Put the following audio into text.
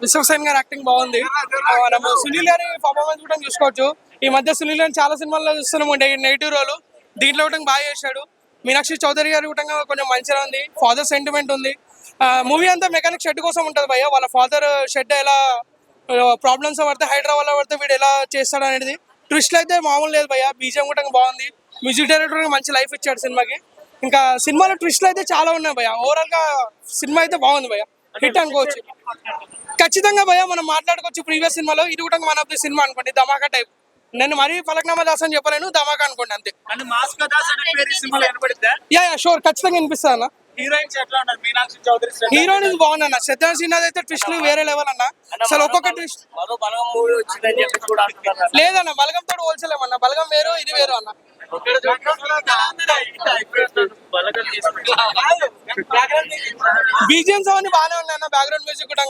విశ్వసేన్ గారి యాక్టింగ్ బాగుంది. మనం సునీల్ గారి పర్ఫార్మెన్స్ కూడా చూసుకోవచ్చు. ఈ మధ్య సునీల్ గారిని చాలా సినిమాల్లో చూస్తున్నాం నెగిటివ్ రోల్. దీంట్లో కూడా బాగా చేశాడు. మీనాక్షి చౌదరి గారి కూడా కొంచెం మంచిగా ఉంది. ఫాదర్ సెంటిమెంట్ ఉంది. మూవీ అంతా మెకానిక్ షెడ్ కోసం ఉంటుంది భయ్య. వాళ్ళ ఫాదర్ షెడ్ ఎలా ప్రాబ్లమ్స్ పడితే హైదరాబాద్ పడితే వీడు ఎలా చేస్తాడు అనేది ట్విస్ట్ అయితే మామూలు లేదు భయ్య. బీజిఎం కూడా బాగుంది. మ్యూజిక్ డైరెక్టర్ మంచి లైఫ్ ఇచ్చాడు సినిమాకి. ఇంకా సినిమాలో ట్విస్ట్లు అయితే చాలా ఉన్నాయి భయ్య. ఓవరాల్ గా సినిమా అయితే బాగుంది భయ్య. హిట్ అనుకోవచ్చు ఖచ్చితంగా భయ్య. మనం మాట్లాడుకోవచ్చు ప్రీవియస్ సినిమాలో ఇది కూడా వన్ ఆఫ్ ది సినిమా అనుకోండి. ధమాకా టైప్. నేను మరీ ఫలక్నామా దాస్ అని చెప్పలేను, ధమాకా అనుకోండి అంతే. అంటే మాస్కా దాస్ అనే పేరు ఈ సినిమాలో వినపడిద్దా? యా షూర్ ఖచ్చితంగా వినిపిస్తా అన్న. హీరోయిన్స్ ఎట్లా ఉన్నారు? మీనాక్షి చౌదరి, హీరోయిన్ బాగుంది అన్న. శ్రద్ధా సిన్హా అయితే ట్విస్ట్లు వేరే లెవెల్ అన్న. అసలు ఒక్కొక్క ట్విస్ట్ బలగం మూవీ వచ్చిందని చెప్పి కూడా అంటున్నారు. లేదన్న. బలగం తోడు పోల్చలేమన్న. బలగం వేరు ఇది వేరు అన్న. బీజిఎంస్ అవన్నీ బాగానే ఉన్నాయి అన్న. బ్యాక్గ్రౌండ్ మ్యూజిక్ కూడా